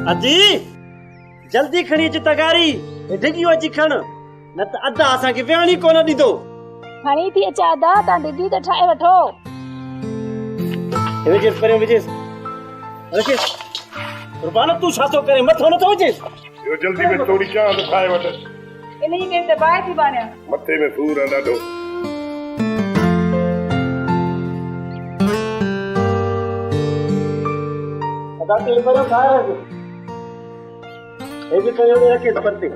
अजी जल्दी खणी अच तगारी डिगियो अची खण न त अदा असांखे वेहणी कोन ॾींदो। खणी थी अचां अदा, तव्हां डिगी त ठाहे वठो। विजेस परियों विजेस विजेस रुबानो तूं छा थो करे मथो नथो विजेस। यो जल्दी में थोड़ी चांद खाए वठ। इन्ही में त बाहि थी बानिया मथे में सूर आहे ॾाढो। अदा तेल परियों खाए रख हे भी परियों में रखे परते।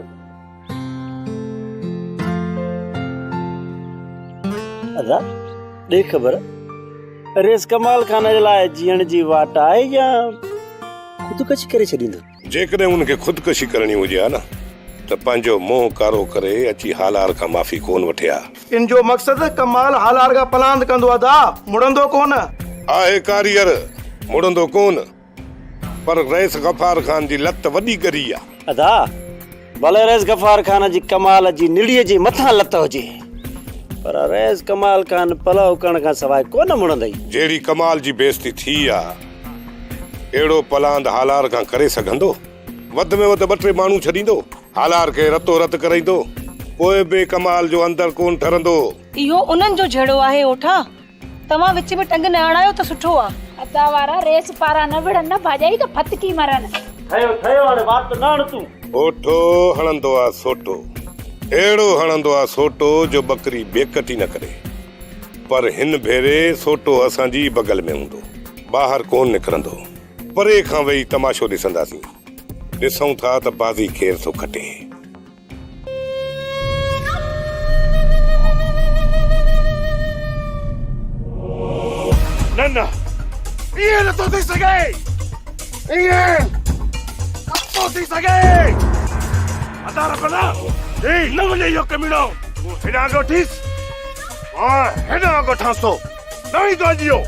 अदा देख खबर रेस कमाल खान जे लाइ जीअण जी वाट आहे या खुदकशी करे छॾींदो। जेकॾहिं उनखे खुदकशी करणी हुजे हा न त पंहिंजो मोह कारो करे अची हालार खां माफ़ी कोन वठे हा। इन जो मक़सद कमाल हालार खां पलांद कंदो अदा, मुड़ंदो कोन आहे कारीगर, मुड़ंदो कोन। पर रईस गफ़ार खान जी लत वॾी करी आहे। अदा भले रईस गफ़ार खान जी कमाल जी निड़ीअ जे मथां लत हुजे पर रईस कमाल खान पलव करण खां सवाइ कोन मुड़ंदई। जहिड़ी कमाल जी बेइज्जती थी आहे अहिड़ो पलांद हालार खां करे सघंदो? वध में वध 2-3 माण्हू छॾींदो, हालार खे रतो रत कराईंदो, पोइ बि कमाल जो अंदर कोन ठरंदो। इहो उन्हनि जो जहिड़ो आहे ओठा, तव्हां विच में टंग न अणायो त सुठो आहे। अदा वारा रेस पारा न विढ़न न भाॼाई त फतकी मरन। ठयो हाणे बात न हण तूं। ओठो हणंदो आहे सोटो, अहिड़ो हणंदो आहे सोटो जो बकरी बेकटी न करे। पर हिन भेरे सोटो असांजी बगल में हूंदो, ॿाहिरि कोन निकिरंदो। परे खां वेही तमाशो ॾिसंदासीं, ॾिसूं था त बाज़ी केर थो खटे। न इहे नथो थी सघे, इहे नथो थी सघे। अदा रखना न वञे इहो कमीनो। तूं हेॾां अॻो ठीस, मां हेॾां अॻो ठांस थो, न ईंदो अॼु इहो।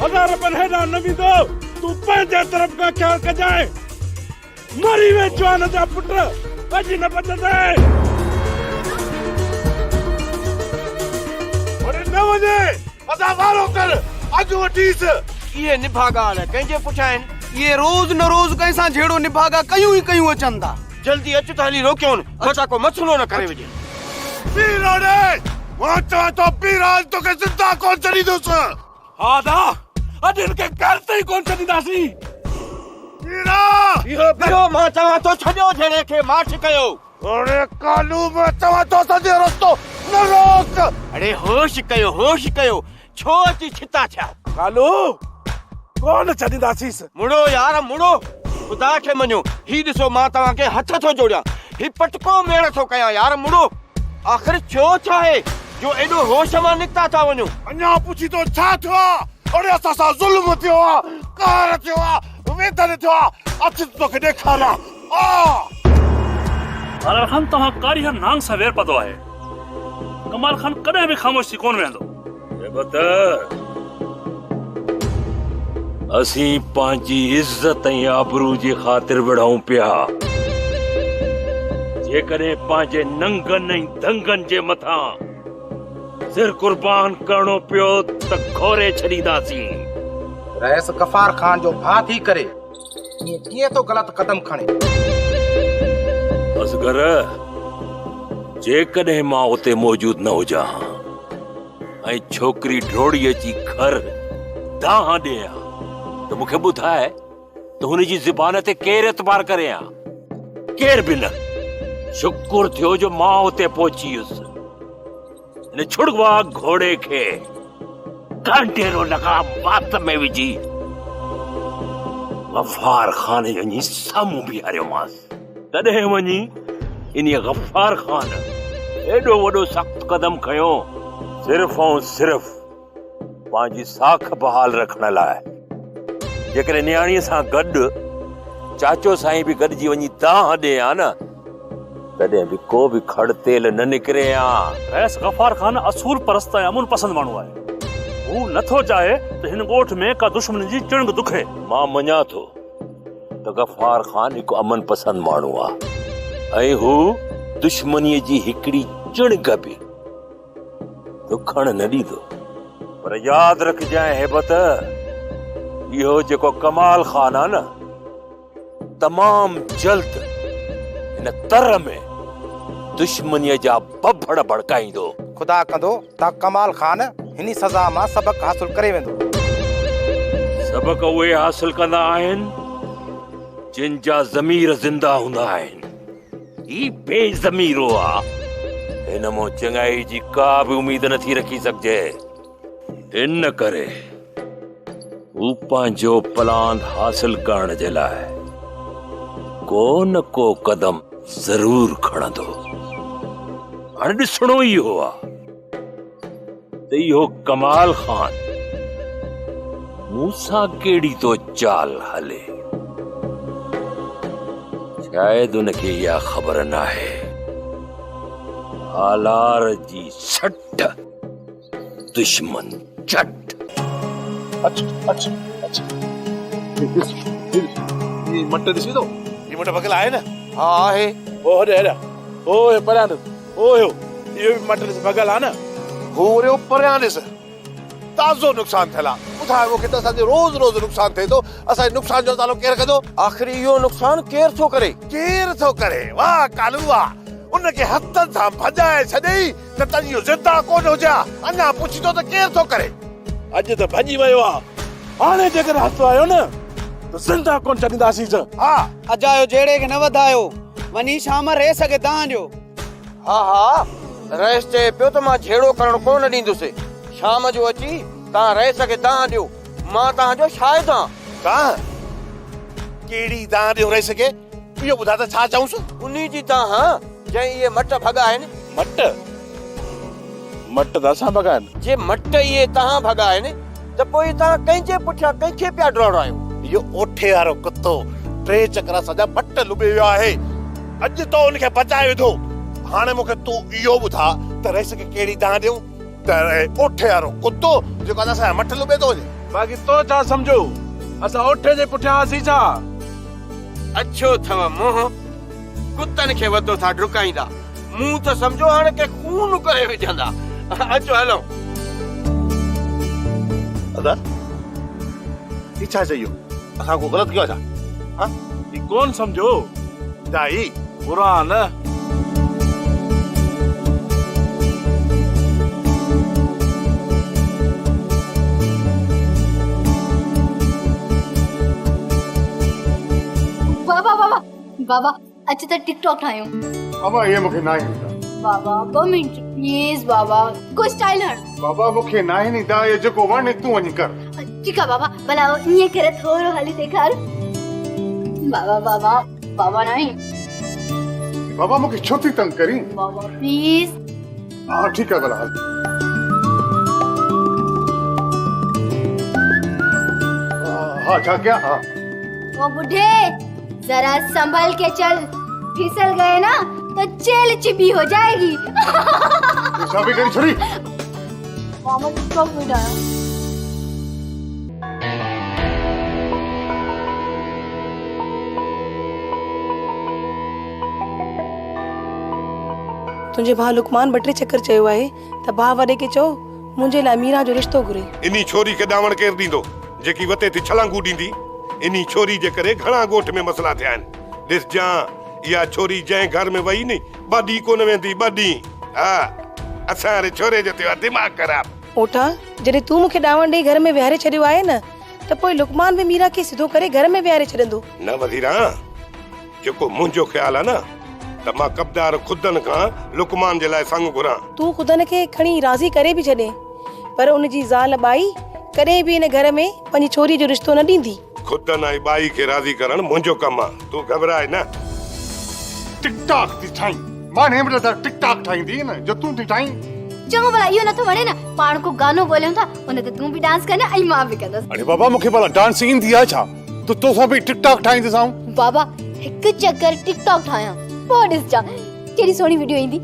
अदा पर हेॾां न वेंदो, तूं पंहिंजे तरफ़ खां ख़्याल कजांइ। मरी वे जवान जा पुट, अॼु न बचंदे। न वञे अदा वारो कर, अॼु वठीस। ये निभागा न कंहिंजे पुठियां आहिनि, ये रोज़ न रोज़ कंहिंसां जहिड़ो निभागा कयूं ई कयूं अचनि था। जल्दी अच त हली रोकियोनि, बचा को मसलो न करे वञे। पीरो ने मां चवां थो पीराज तोखे ज़िंदा कोन छॾींदुसि। हा दा अॼु इनखे घर ते ई कोन छॾींदासीं। पीरा इहो पियो मां चवां थो छॾियो जहिड़े खे माठ कयो। अरे कालू मां चवां थो सॼो रस्तो न रोक। अरे होश कयो, छो अची छिता थिया। कालू कोन छॾींदासीं। मुड़ो यार मुड़ो, ख़ुदा खे मञो, ही ॾिसो मां तव्हांखे हथ थो जोड़ियां, ही पटको मेड़ थो कयां। यार मुड़ो, आख़िर छो छा आहे जो एॾो होश मां निकिता था वञो? अञा पुछी तो छा थियो आहे? अरे असां सां ज़ुल्म थियो आहे, कार थियो आहे, वेदन थियो आहे। अच तोखे ॾेखारियां। हालार खान तव्हां कारीगर नांग सां वेर पतो आहे। कमाल खान कॾहिं बि ख़ामोशी कोन वेंदो। असीं पंहिंजी इज़त ऐं आबरू जी ख़ातिर विढ़ूं पिया। जेकॾहिं पंहिंजे नंगनि ऐं दंगनि जे मथां सिर कुर्बान करणो पियो त खोरे छॾींदासीं। रईस गफ़ार खान जो भाउ थी करे ये कीअं तो गलत कदम खणे? असगर जेकॾहिं मां उते मौजूद न हुजां ऐं छोकिरी ड्रोड़ी अची घर दाह ॾियां त मूंखे ॿुधाए त हुनजी ज़ुबान ते केरु एतबार करे आ? केर बि न। शुक्र थियो जो मां उते पहुची वियुसि। इन छुड़वा घोड़े खे कांटेरो लॻा वात में विझी गफ़ार खान वञी साम्हूं बीहारियोमांसि। तॾहिं वञी इन गफ़ार खान एॾो वॾो सख़्तु कदम खयो, सिर्फ़ ऐं सिर्फ़ पंहिंजी साख बहाल रखण लाइ। जेकॾहिं न्याणीअ सां गॾु चाचो साईं बि गॾिजी वञी दाह ॾे हा न, तॾहिं बि को बि खड़ तेल न निकिरे हा। रईस गफ़ार खान असूल परस्त ऐं अमुन पसंद माण्हू आहे। हू नथो चाहे त हिन ॻोठ में का दुश्मन जी चिणग दुखे। मां मञा थो त गफ़ार खान हिकु अमन पसंद माण्हू आहे ऐं हू दुश्मनीअ जी हिकिड़ी चिणग बि दुखण न ॾींदो। पर यादि रखजांइ हेबत, इहो जेको कमाल खान आहे न, तमाम जल्द इन तर में दुश्मनीअ जा बबड़ भड़काईंदो। खुदा कंदो ता कमाल खान हिनी सज़ा मां सबक हासिल करे वेंदो। सबक उहे हासिल कंदा आहिनि जिन जा ज़मीर ज़िंदा हूंदा आहिनि। ही बेज़मीरो आहे, हिन मां चङाई जी का बि उम्मीद नथी रखी सघिजे। इन करे हू पंहिंजो प्लान हासिल करण जे लाइ को न को कदम ज़रूर खणंदो। हाणे ॾिसणो इहो आहे त इहो कमाल खान मूंसां कहिड़ी तो चाल हले। शायदि उनखे इहा ख़बर नाहे हालार जी सट दुश्मन चट। अच्छा ये मट ॾिसी थो, ये मट भगल आहे न? हा आहे। ओ हेॾे हेॾा, ओ हे परियां ॾिस, ओ इहो बि मट ॾिस भगल आहे न। हो रे परियां ॾिस, ताज़ो नुक़सान थियल आहे। ॿुधाए मूंखे त असांजो रोज़ रोज़ नुक़सान थिए थो, असांजे नुक़सान जो नालो केरु कंदो? आख़िर इहो नुक़सान केरु थो करे? केरु थो करे? वाह कालू वाह, उनखे हथनि सां भॼाए छॾई त तंहिंजो ज़िंदा कोन हुजा। अञा पुछींदो त केरु थो करे? अॼु त भॼी वियो आहे, हाणे जेकर हथु आयो न त ज़िंदा कोन छॾींदासीं। हा अजायो जहिड़े खे न वधायो, वञी शाम रहे सघे तव्हां ॾियो। हा हा, रहिस चए पियो त मां झेड़ो करण कोन ॾींदुसि। शाम जो अची तव्हां रहे सघे तव्हां ॾियो, मां तव्हांजो शायदि आहियां। तव्हां कहिड़ी तव्हां ॾियो रही सघे? इहो ॿुधा त छा चऊंसि? उन्ही जी तव्हां जंहिं इहे मट भॻा आहिनि। मट मट त असां भॻा आहिनि। जे मट इहे तव्हां भॻा आहिनि त पोइ तव्हां कंहिंजे पुठियां कंहिंखे पिया डोड़ायो? इहो ओठे वारो कुतो 3 चक्र सॼा मट लुॿे वियो आहे। अॼु तो उनखे बचाए विधो। हाणे मूंखे तूं इहो ॿुधा त रही सघे कहिड़ी तव्हां ॾियूं? त ओठे वारो कुतो जेको असांजा मट लुॿे थो वञे। बाक़ी तो छा सम्झो, असां ओठे जे पुठियां असीं छा? अच्छो अथव मोह, कुतनि खे वधो था डुकाईंदा। मूं त सम्झो हाणे के खून करे विझंदा। अचो हलो। अदा ई छा चयो? असां को ग़लति कयो छा? हां ई कोन सम्झो दाई बुरा न। बाबा बाबा बाबा अच त टिकटॉक ठाहियूं। बाबा ये मूंखे ना ईंदा। बाबा 2 मिनट प्लीज बाबा, को स्टाइल हण। बाबा मूंखे ना ईंदा, ये जेको वणे तूं वञी कर। ठीक है बाबा, भला ईअं करे थोरो हली ॾेखार। बाबा बाबा बाबा नहीं। बाबा मूंखे छो थी तंग करी? बाबा प्लीज। हाँ ठीक है भला। हाँ क्या क्या? हाँ वो बुढ़े जरा संभल के चल, फिसल गए ना तो चेल चिपी हो जाएगी। शादी करी छोड़ी। मामा टिकटॉक में डाला। तुंहिंजे भाउ लुकमान 2-3 चक्कर चयो आहे त भाउ वॾे खे चओ मुंहिंजे लाइ मीरा जो रिश्तो घुरे। इनी छोरी खे ॾावण केरु ॾींदो जेकी वते ते छलांगू ॾींदी? इनी छोरी जे करे घणा ॻोठ में मसला थिया आहिनि। ॾिस जा, इहा छोरी जंहिं घर में वई नी ॿ ॾींहं कोन वेंदी, 2 ॾींहं। हा असां रे छोरे जो थियो दिमाग़ ख़राब। ओठा जॾहिं तूं मूंखे ॾावण ॾेई घर में विहारे छॾियो आहे न, त पोइ लुकमान बि मीरा खे सिधो करे घर में विहारे छॾंदो। न वधीरा, जेको मुंहिंजो ख़्यालु आहे न त मां कबदार खुदन खां लुकमान जे लाइ संग घुरां। तूं खुदन खे खणी राज़ी करे बि छॾे, पर उनजी ज़ाल बाई कॾहिं बि इन घर में पंहिंजी छोरी जो रिश्तो न ॾींदी। खुदन आई बाई खे राज़ी करण मुंहिंजो कमु आहे, तूं घबराए न। टिकटॉक थी ठाई, मां ने बता टिकटॉक ठाईंदी न जो तूं थी ठाई। चङो भला इहो नथो वणे न, पाण को गानो ॻोल्हियूं था, उन ते तूं बि डांस करना ऐं मां बि कंदसि। अरे बाबा मूंखे भला डांस ईंदी आहे छा? तूं तोसां बि टिकटॉक ठाहींदीसां। बाबा हिकु चक्कर टिकटॉक ठाहियां, पोइ ॾिस जा कहिड़ी सोणी वीडियो ईंदी।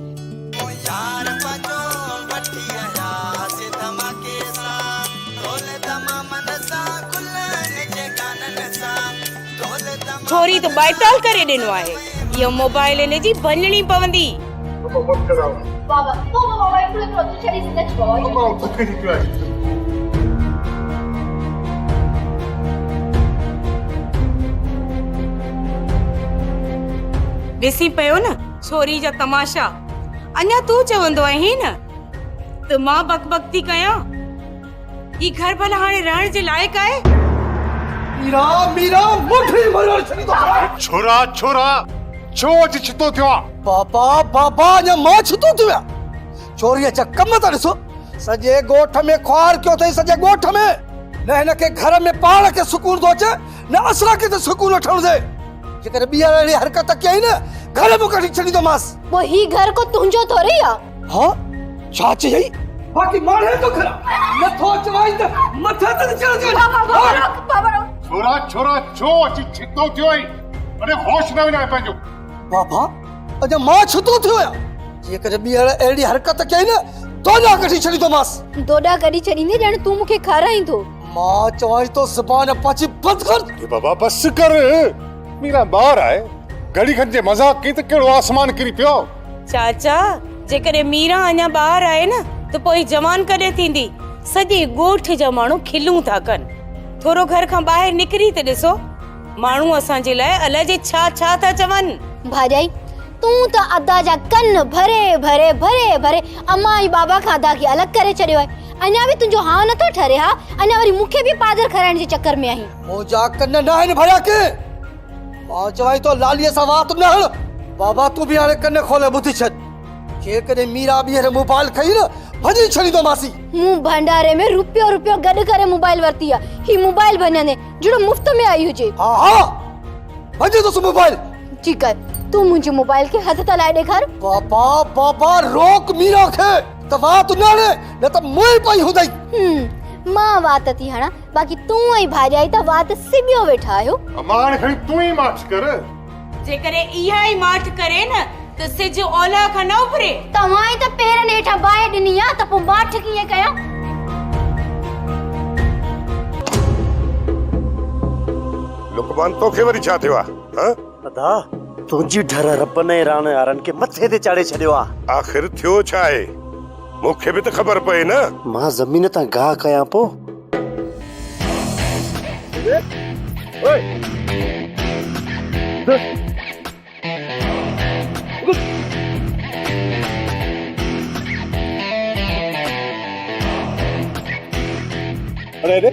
छोरी तो बाइताल करे ॾिनो आहे, इहो मोबाइल इन जी भञणी पवंदी। बाबा तो बाबा एकलो तो छड़ी से बाबा बाबा ॾिसी पियो न छोरी जा तमाशा। अञा तू चवंदो आहीं न त मां बक थी कयां? ई घर भला हाणे रहण जे लाइक़ आहे? मीरा मीरा मुठी मरण छड़ी तो छोरा छोरा छो अची छितो थियो आहे? बाबा बाबा अञा मां छितो थियो आहे? चोरीअ जा कम था ॾिसो। सॼे ॻोठ में ख्वार कयो अथई, सॼे ॻोठ में। न हिनखे घर में पाण खे सुकून थो अचे, न असां खे त सुकून वठण दे। जेकर ॿीहर अहिड़ी हरकत कई न घर में कढी छॾींदोमांसि। वो ही घर को तुंहिंजो थोरी आहे। हाँ छा चई? बाक़ी माणे तो खरा नथो चवाई त मथा ते चढ़। बाबा छोरा छोरा छो अची छितो थियो आहे? अरे होश न विना पंहिंजो। बाबा अञा मां छितो थियो आहे। जेकर ॿीहर अहिड़ी हरकत कई न दोॾा कढी छॾींदोमांसि। दोॾा कढी छॾींदे ॼण तूं मूंखे खाराईंदो। मां चवाई तो ज़बान पाची बंदि कर। ये बाबा बस कर। मीरा ॿार आहे, घड़ी खन जे मजाक की त कहिड़ो आसमान किरी पियो। चाचा जेकॾहिं मीरा अञा ॿाहिरि आहे न त पोइ जवान कॾहिं थींदी? सॼे ॻोठ जा माण्हू खिलूं था कनि। थोरो घर खां ॿाहिरि निकिरी त ॾिसो, माण्हू असांजे लाइ अलाए जे छा छा था चवनि। भाॼाई तूं त अदा जा कन भरे भरे भरे भरे अम्मा ऐं बाबा खां अदा खे अलॻि करे छॾियो आहे। अञा बि तुंहिंजो हाँ नथो ठरे? हा अञा वरी मूंखे बि पादर खाराइण जे चक्कर में आहीं। मुंहिंजा कन न आहिनि भरिया के। मां चवाई तो लालीअ सां वात न हण। बाबा तूं बि हाणे कन खोले ॿुधी छॾ। जेकॾहिं मीरा ॿीहर मोबाइल खई न भॼी छॾींदोमांसी। मूं भंडारे में रुपयो रुपयो गॾु करे मोबाइल वरिती आहे। ही मोबाइल भञने जहिड़ो मुफ्त में आई हुजे। हाँ हाँ भॼी तो मोबाइल। ठीकु आहे, तूं मुंहिंजे मोबाइल खे हथ त लाए ॾेखार। बाबा बाबा रोक मीरा खे त वात न हणे, न त मुंहुं पई हूंदई। मां वात थी हणा, बाक़ी तूं ऐं भाॼाई त वात सिबियो वेठा आहियो। अमान खणी तूं ई माठ कर। जेकॾहिं इहा ई माठ करे न त सिज ओलह खां न उभरे। तव्हां ई त पेरनि हेठां बाहि ॾिनी आहे त पोइ माठ कीअं कयां? लुकमान तोखे वरी छा थियो आहे? हां अदा तुंहिंजी ढर रब ने राण यारनि खे मथे ते चाढ़े छॾियो आहे। आखिर थियो छा आहे? मूंखे बि त ख़बर पए न। मां ज़मीन तां गाह कयां पो। अरे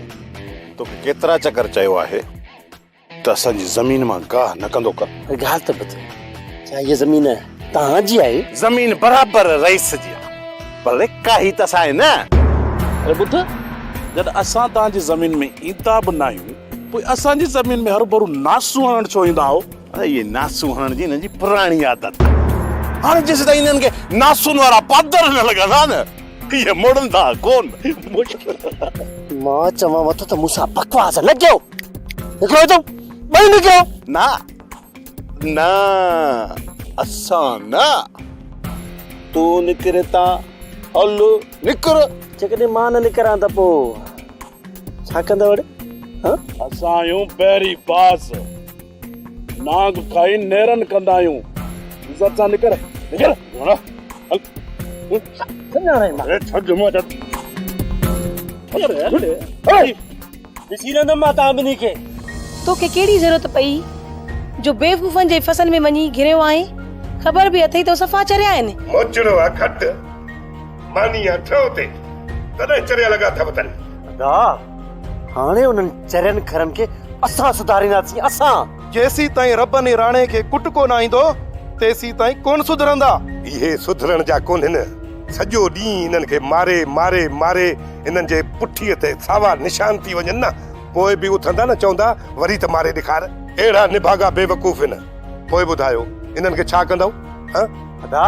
तोखे केतिरा चकर चयो आहे त असांजी ज़मीन मां गाह न कंदो कर। ॻाल्हि त ॿुध, छा इहा ज़मीन तव्हांजी आहे? ज़मीन बराबर रईस जी आहे, भले काई त असां न। अरे ॿुध, जॾहिं असां तव्हांजी ज़मीन में ईंदा बि न आहियूं, पोइ असांजी ज़मीन में हर भरू नासू हणण छो ईंदा हो? अरे ये नासू हणण जी हिननि जी पुराणी आदत। हाणे जेसि ताईं हिननि खे नासून वारा पादर न लॻंदा न, इहे मुड़ंदा कोन। मां चवां थो त मूंसां बकवास न कयो। निकिरो तो ॿई निकिरो। ना ना असां न। तू निकिरे ता हल निकर। जेकॾहिं मां न निकिरां त पोइ छा कंदा वड़े? असां आहियूं पहिरीं बास, नांग खाई नेरन कंदा आहियूं। इज़त सां निकर निकर। हल छॾ मां छॾ। ॾिसी रहंदमि मां तव्हां ॿिन्ही खे। तोखे कहिड़ी ज़रूरत पई जो बेवकूफ़नि जे फसल में वञी घिरियो आहे? ख़बर बि अथई तो सफ़ा चरिया आहिनि। मोचड़ो आहे खट मानी आहे थियो ते तॾहिं चरिया लॻा अथव तन। अदा हाणे उन्हनि चरियनि खरनि खे असां सुधारींदासीं। असां जेसी ताईं रब ने राणे खे कुट कोन आईंदो तेसी ताईं कोन सुधरंदा। इहे सुधरण जा कोन्हनि। सॼो ॾींहुं इन्हनि खे मारे मारे मारे इन्हनि जे पुठीअ ते सावा निशान थी वञनि न, पोइ बि उथंदा न चवंदा वरी त मारे ॾेखार। अहिड़ा निभागा बेवकूफ़ आहिनि। पोइ ॿुधायो इन्हनि खे छा कंदव? अदा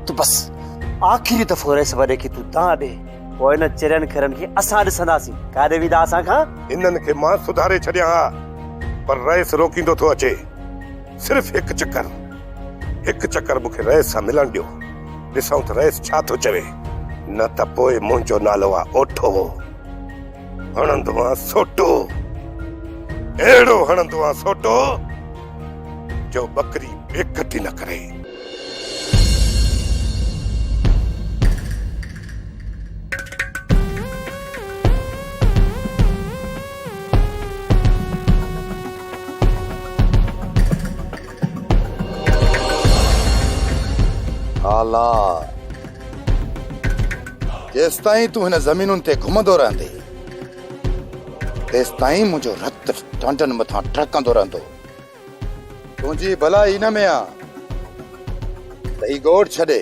तूं बस आख़िरी दफ़ो रेस वॾे खे तूं तव्हां ॾे, पोइ इन चरियनि खरनि खे असां ॾिसंदासीं। काॾे वेंदा असां खां? इन्हनि खे मां सुधारे छॾियां हा, पर रईस रोकींदो थो अचे। सिर्फ़ु हिकु चकर मूंखे रईस सां मिलण ॾियो, ॾिसूं त रईस छा थो चवे। न त पोइ मुंहिंजो नालो आहे ओठो, हणंदो आहे सोटो। अहिड़ो हणंदो आहे सोटो जो बकरी बेकटी न करे। हाला जेस ताईं तू हिन ज़मीनुनि ते घुमंदो रहंदे तेस ताईं मुंहिंजो रत टांडनि मथां टहिकंदो रहंदो। तुंहिंजी भलाई हिन में आ त ही ॻोठ छॾे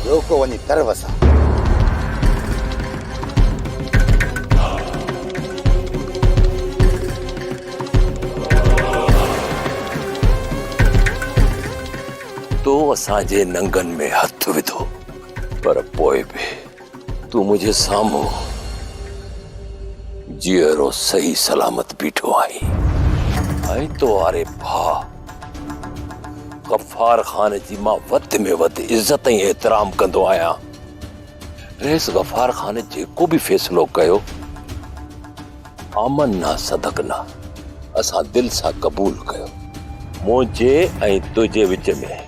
ॿियो को वञी कर वसां। तो असांजे नंगन में हथ विधो पर पोइ बि तू मुझे साम्हूं जीअरो सही सलामत बीठो आई। ऐं तो आरे भाउ गफ़ार खान जी मां वध में वध इज्जत ऐं एतिराम कंदो आहियां। रईस गफ़ार खान जेको बि फ़ैसिलो कयो आमन ना सदक ना असां दिल सां क़बूल कयो। मुंहिंजे ऐं तुंहिंजे विच में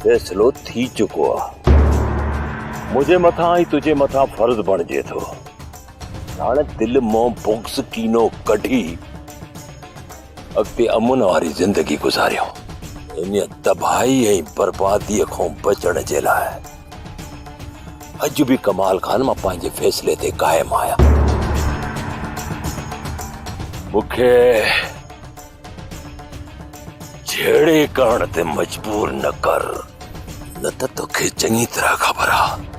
फैसलो थी चुको आहे। मुझे मथा ही तुझे मथा फर्ज बणजे थो। हाणे दिल मों बुग्स कीनो कढी अॻिते अमन वारी जिंदगी गुज़ारियो। इन तबाही ऐं बर्बादी खां बचण जे लाइ अॼु बि कमाल खान मां पंहिंजे फैसले ते क़ाइम आहियां। मूंखे छेड़े करण ते मजबूर न कर, न त तोखे चङी तरह ख़बर आहे।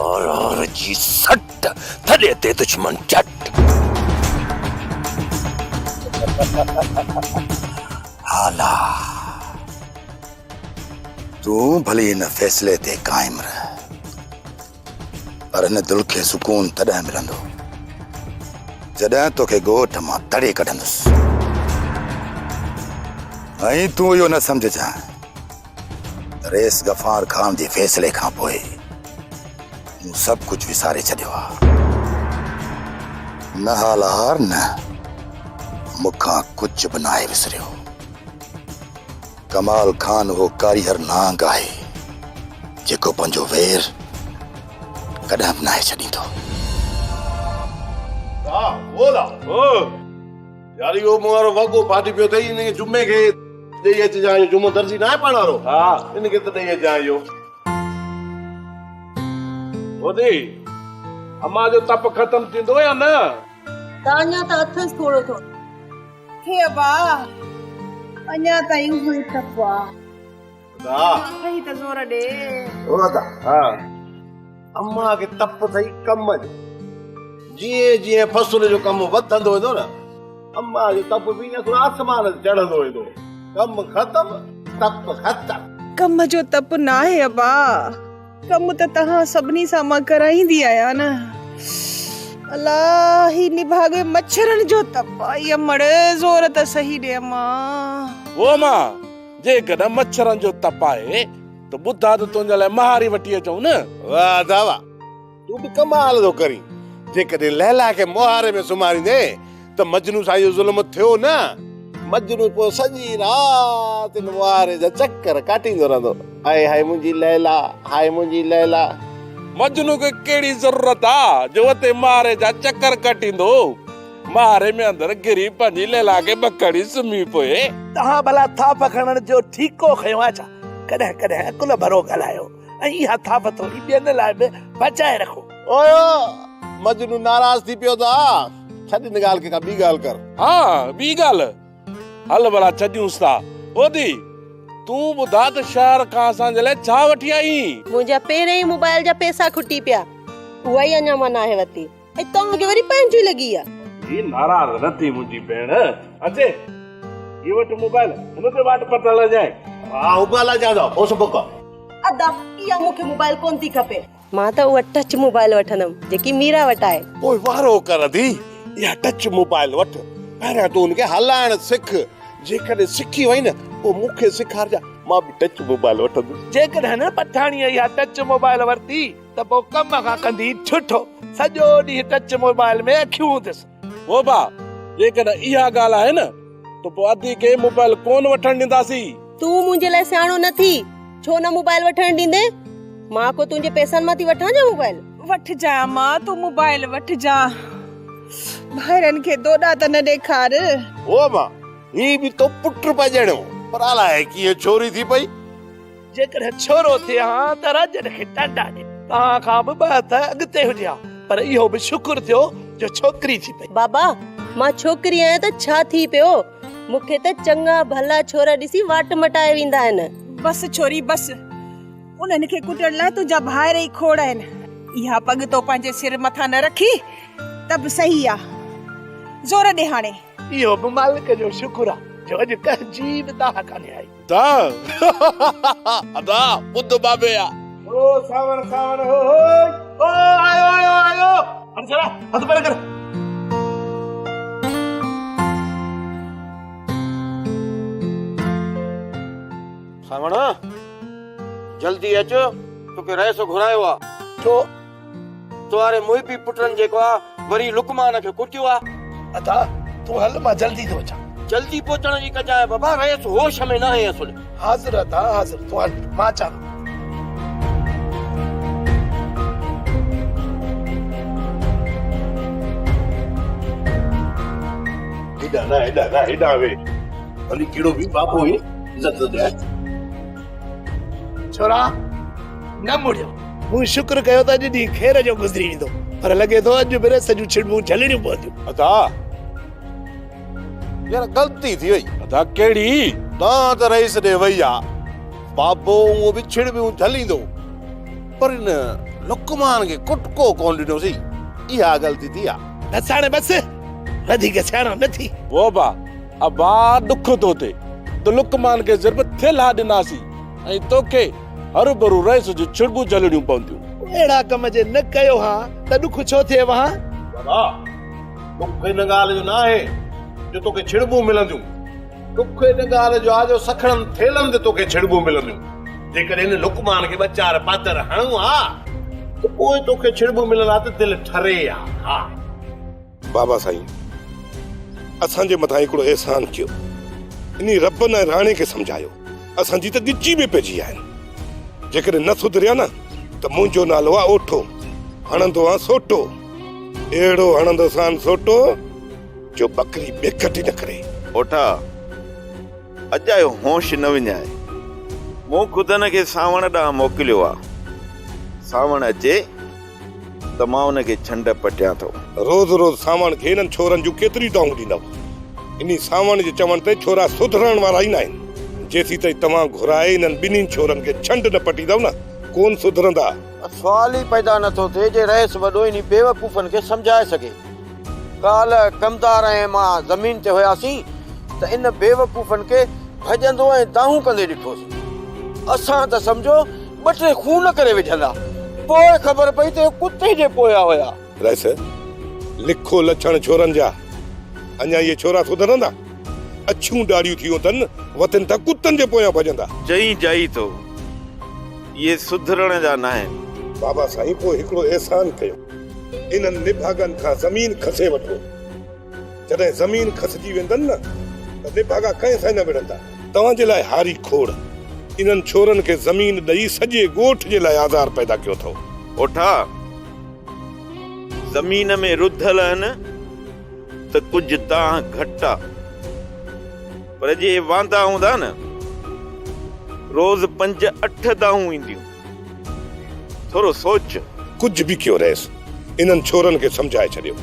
और जी सट थॾे ते दुश्मन चट। हाला तू भली इन फैसले ते कायम रह पर इन दिल खे सुकून तॾहिं मिलंदो जॾहिं तोखे ॻोठ मां तड़े कढंदुसि। ऐं तू इहो न सम्झजां रईस गफ़ार खान जे फैसले खां पोइ मूं सभु कुझु विसारे छॾियो आहे। न हालार न मूंखां कुझु बि नाहे विसरियो। कमाल खान वो कारीगर नांग आहे जेको पंहिंजो वेर कॾहिं बि नाहे छॾींदो। यार यो मुआरो वगो पार्टी पियो थई इन जुमे के देई अच जायो। जुमो दर्जी ना पाण वारो। हां इन के त देई जायो। ओदी अम्मा जो तप खत्म थींदो या न? तान्या त अथस थोड़ो थो हे बा अन्या ताईं हुई तपवा दा सही त जोर दे ओदा। हां अम्मा के तप थई कम जो जीअं जीअं फसल जो कम वधंदो वेंदो न अम्मा जो तप भी न थोड़ा आसमान ते चढ़ंदो वेंदो। कम खत्म तप खत्म। कम जो तप ना है अबा। कम त तहां सभनी सां मां कराईंदी आया न। अल्लाह ही निभागे मच्छरन जो तप आई मड़े जोर त सही दे अम्मा। ओ मां जे कॾहिं मच्छरन जो तप आहे तो बुद्धा तो तुंहिंजे लाइ महारी वठी अचूं न। वाह दावा तू भी कमाल थो करी। जे कॾहिं लैला के मुहारे में सुमारींदे त मजनू सां इहो ज़ुल्म थियो न। मजनू पोइ सॼी राति इन मुहारे जा चक्कर काटींदो रहंदो। हाय हाय मुंहिंजी लैला, हाय मुंहिंजी लैला। मजनू खे कहिड़ी ज़रूरत आहे जो उते महारे जा चक्कर कटींदो। महारे में अंदर गिरी पंहिंजी लैला खे बकड़ी सुम्ही पोए। तहां भला थाप खणण जो ठीको खयो आहे छा? कॾहिं कॾहिं अकुल भरो ॻाल्हायो ऐं इहा थाप थोरी ॿियनि लाइ बि बचाए रखो। ओयो मजनू नाराज़ थी पियो था। छॾ इन ॻाल्हि खे का ॿी ॻाल्हि कर। हाँ ॿी ॻाल्हि हल भला छॾियूंसि था। ओदी तूं ॿुधा त शहर खां असांजे लाइ छा वठी आई? मुंहिंजा पहिरें ई मोबाइल जा पैसा खुटी पिया उहा ई अञा मां नाहे वरिती ऐं तव्हांखे वरी पंहिंजी लॻी आहे। ही नाराज़ न थी मुंहिंजी भेण। अचे ये वटि मोबाइल हिन ते वाट पता लॻाए। हा उबाला जादो ओस पको अदा इहा मूंखे मोबाइल कोन थी खपे। मां त उहा टच मोबाइल वठंदमि जेकी मीरा वटि आहे। ओए वारो कर दी या टच मोबाइल वठ। पहिरियां तूं उनखे हलाइण सिख। जेकॾहिं सिखी वई न पोइ मूंखे सेखारजा। मां बि टच मोबाइल वठंदुमि। जेकॾहिं न पठाणीअ इहा टच मोबाइल वरिती त पोइ कम खां कंदी छुठो। सॼो ॾींहुं टच मोबाइल में अखियूं हूंदसि। ओ बा जेकॾहिं इहा ॻाल्हि आहे न त पोइ अदी खे मोबाइल कोन वठण ॾींदासीं। तूं मुंहिंजे लाइ सियाणो न थी छो न मोबाइल वठण ॾींदे? मां को तुंहिंजे पैसनि मां थी वठां जा मोबाइल? वठ जा मां तूं मोबाइल वठ जा। भाइरनि खे दोॾा त न ॾेखार। ओ मां ही भी तो पुट पजणो पर अलाए कीअं छोरी थी पई। जेकॾहिं छोरो थिए हा त राजन खे टांडा ॾे तव्हां खां बि ॿ हथ अॻिते हुजिया पर इहो बि शुक्र थियो जो छोकिरी थी पई। बाबा मां छोकिरी आहियां त छा थी पियो, मूंखे त चङा भला छोरा ॾिसी वाट मटाए वेंदा आहिनि। बस छोरी बस, उन्हनि खे कुटण लाइ तुंहिंजा भाइर ई खोड़ आहिनि। इहा पग तो पंहिंजे सिर मथां न रखी त बि सही आ। ज़ोर ॾे हाणे। इहो बि मालिक जो शुक्र आहे जो अॼु कंहिंजी बि दाह कान्हे आई। अदा बुद्ध बाबे आ ओ सावण सावण ओ आयो आयो आयो अंसरा हथ पर कर। सावण जल्दी अचो तोखे रहिसो घुरायो आ। छो तुआरे मुहिबी पुटनि जेको आहे वरी लुकमान खे कुटियो आहे। अदा तूं हल मां जल्दी थो अचां। जल्दी पहुचण जी कजाए बाबा, रहिसो होश में न आहे असुल। हाज़िर अदा हाज़िर, तूं हल मां अचां। हेॾा वे भली कहिड़ो बि बापो हुई इज़त ॾे। छोरा न मुड़ियो, मूं शुक्र कयो त अॼु ॾींहुं खेर जो गुज़री वेंदो पर लॻे थो अॼु बि सॼियूं छिड़बूं झलणियूं पवंदियूं। अदा यार गलती थी वई। अदा कहिड़ी? तव्हां त रईस ॾे वई आ, बाबो उहो बि छिड़बियूं झलींदो पर इन लुकमान खे कुटको कोन ॾिनोसीं। इहा ग़लती थी आ। बस हाणे बस वधीक सियाणो न थी। वो बा अबा दुख तो थे तो लुकमान के ज़रूरत थे ला ॾिनासीं ऐं तोखे हर भरू रहिस जो छिड़बू जलणियूं पवंदियूं। अहिड़ा कम जे न कयो हा त दुख छो थिए वहां? बाबा दुख इन ॻाल्हि जो न आहे जो तोखे छिड़बू मिलंदियूं, दुख इन ॻाल्हि जो आहे जो सखड़नि थेलनि ते तोखे छिड़बू मिलंदियूं। जेकॾहिं इन लुकमान खे ॿ पातर हणूं हा त पोइ तोखे छिड़बू मिलंदा त दिलि ठरे आ। हा बाबा साईं असांजे मथां हिकिड़ो एहसान कयो, इन रब न राणे खे सम्झायो। असांजी त ॻिची में पइजी आहिनि, जेकॾहिं न सुधरिया न त मुंहिंजो नालो आहे ओठो, हणंदो आहे सोटो। अहिड़ो हणंदो सान सोटो जो बकरी बेकटी न करे। ओठा अॼु आयो होश न विञाए, मूं ख़ुदि खे सावण ॾांहुं मोकिलियो आहे। सावण अचे त मां उनखे छंड पटियां थो। रोज़ रोज़ सावण खे इन्हनि छोरनि जूं केतिरी दाऊं ॾींदव। इन सावण जे चवण ते छोरा सुधरण वारा ई न आहिनि। जेसी ताईं तव्हां घुराए इन्हनि ॿिन्हिनि छोरनि खे छंड न पटींदव न कोन सुधरंदा। सवाल ई पैदा नथो थिए जे रहिस वॾो इन बेवकूफ़नि खे सम्झाए सघे। काल कमदार ऐं मां ज़मीन ते हुयासीं त इन बेवकूफ़नि खे भॼंदो ऐं दाहूं कंदे ॾिठोसीं। असां त सम्झो 2-3 खून करे विझंदा, पोइ ख़बर पई त कुते जे पोया हुया। रहिस लिखो लछण छोरनि जा, अञा इहे छोरा सुधरंदा? अछियूं ॾाढ़ियूं थियूं अथनि वतन था कुतनि जे पोयां भॼंदा। चई जाई थो ये सुधरण जा न आहिनि। बाबा साईं पोइ हिकिड़ो एहसान कयो, इन्हनि निभागनि खां ज़मीन खसे वठो। जॾहिं ज़मीन खसजी वेंदनि न त निभागा कंहिं सां न विढ़ंदा। तव्हांजे लाइ हारी खोड़ इन्हनि छोरनि खे ज़मीन ॾेई सॼे ॻोठ जे लाइ आज़ार पैदा कयो अथव। ओठा ज़मीन में रुधल आहिनि त कुझु तव्हां घटि आहे, पर जे वांदा हूंदा न रोज़ 5-8 दाहूं ईंदियूं। थोरो सोच। कुझु बि कयो रहिस, इन्हनि छोरनि खे सम्झाए छॾियो,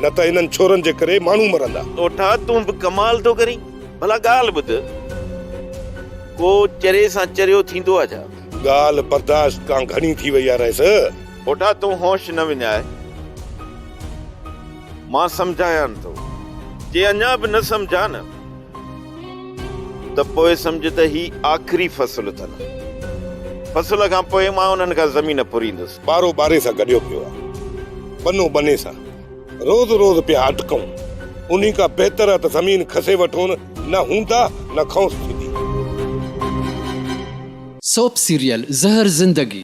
न त इन्हनि छोरनि जे करे माण्हू मरंदा। ओठा तूं बि कमाल थो करीं, भला ॻाल्हि ॿुध, को चरे सां चरियो थींदो आहे छा? ॻाल्हि बर्दाश्त खां घणी थी वई आहे रहिस। ओठा तूं होश न विञाए, मां सम्झायां थो। जे अञा बि न सम्झा न त पोइ सम्झ त ही आख़िरी फसल अथनि। फसल खां पोइ मां उन्हनि खां ज़मीन पुरींदुसि। बारो बारे सां गॾियो पियो आहे, बनो बने सां रोज़ रोज़ पिया अटकूं। उन्ही खां बहितर आहे त ज़मीन खसे वठूं, न हूंदा न खौस थींदी। सोप सीरियल ज़हर ज़िंदगी